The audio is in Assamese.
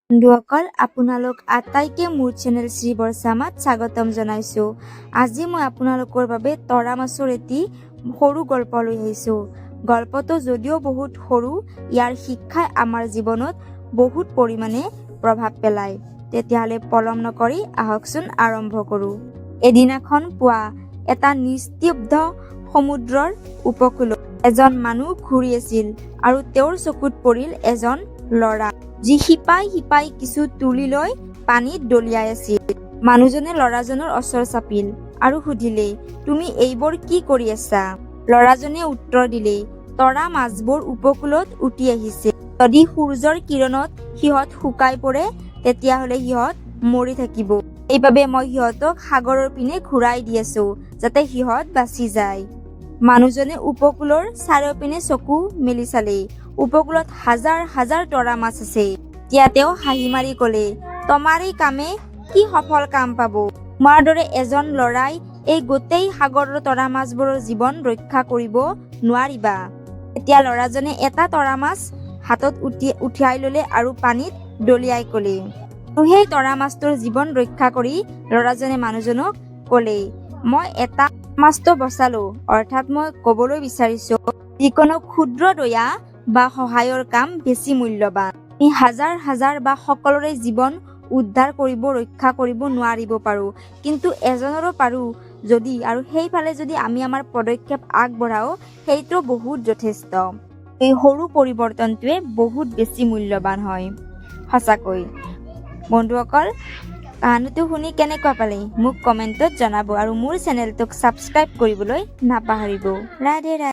বন্ধুসকল আপোনালোক আটাইকে মোৰ চেনেল শ্ৰী বৰচামাত স্বাগতম জনাইছোঁ। আজি মই আপোনালোকৰ বাবে তৰা মাছৰ এটি সৰু গল্প লৈ আহিছোঁ। গল্পটো যদিও বহুত সৰু, ইয়াৰ শিক্ষাই আমাৰ জীৱনত বহুত পৰিমাণে প্ৰভাৱ পেলায়। তেতিয়াহ'লে পলম নকৰি আহকচোন আৰম্ভ কৰোঁ। এদিনাখন পুৱা এটা নিস্তব্ধ সমুদ্ৰৰ উপকূলত এজন মানুহ ঘূৰি আছিল আৰু তেওঁৰ চকুত পৰিল এজন ল'ৰা, যি শিপাই শিপাই কিছু তুলি লৈ পানীত দলিয়াই আছিল। মানুহজনে ল'ৰাজনৰ ওচৰ চাপিল আৰু সুধিলে, তুমি এইবোৰ কি কৰি আছা? ল'ৰাজনে উত্তৰ দিলে, তৰা মাছবোৰ উপকূলত উঠি আহিছে। যদি সূৰ্যৰ কিৰণত সিহঁত শুকাই পৰে তেতিয়াহ'লে সিহঁত মৰি থাকিব। সেইবাবে মই সিহঁতক সাগৰৰ পিনে ঘূৰাই দি আছো যাতে সিহঁত বাচি যায়। মানুহজনে উপকূলৰ চাৰিওপিনে চকু মেলি চালে। উপকূলত হাজাৰ হাজাৰ তৰা মাছ আছে। তেতিয়া তেওঁ হাঁহি মাৰি ক'লে, তোমাৰ এই কামে কি সফল কাম পাব? তোমাৰ দৰে এজন ল'ৰাই এই গোটেই সাগৰৰ তৰা মাছবোৰৰ জীৱন ৰক্ষা কৰিব নোৱাৰিবা। এতিয়া ল'ৰাজনে এটা তৰা মাছ হাতত উঠাই ল'লে আৰু পানীত দলিয়াই ক'লে। আৰু সেই তৰা মাছটোৰ জীৱন ৰক্ষা কৰি ল'ৰাজনে মানুহজনক ক'লে, মই এটা মাছটো বচালো। অৰ্থাৎ মই ক'বলৈ বিচাৰিছো, যিকোনো ক্ষুদ্ৰ দয়া বা সহায়ৰ কাম বেছি মূল্যৱান। আমি হাজাৰ হাজাৰ বা সকলোৰে জীৱন উদ্ধাৰ কৰিব, ৰক্ষা কৰিব নোৱাৰিব পাৰোঁ, কিন্তু এজনৰো পাৰোঁ যদি, আৰু সেইফালে যদি আমি আমাৰ পদক্ষেপ আগবঢ়াওঁ, সেইটো বহুত যথেষ্ট। এই সৰু পৰিৱৰ্তনটোৱে বহুত বেছি মূল্যৱান হয়। সঁচাকৈ বন্ধুসকল, কাহিনীটো শুনি কেনেকুৱা পালে মোক কমেণ্টত জনাব আৰু মোৰ চেনেলটোক ছাবস্ক্ৰাইব কৰিবলৈ নাপাহৰিব। ৰাধে ৰাধে।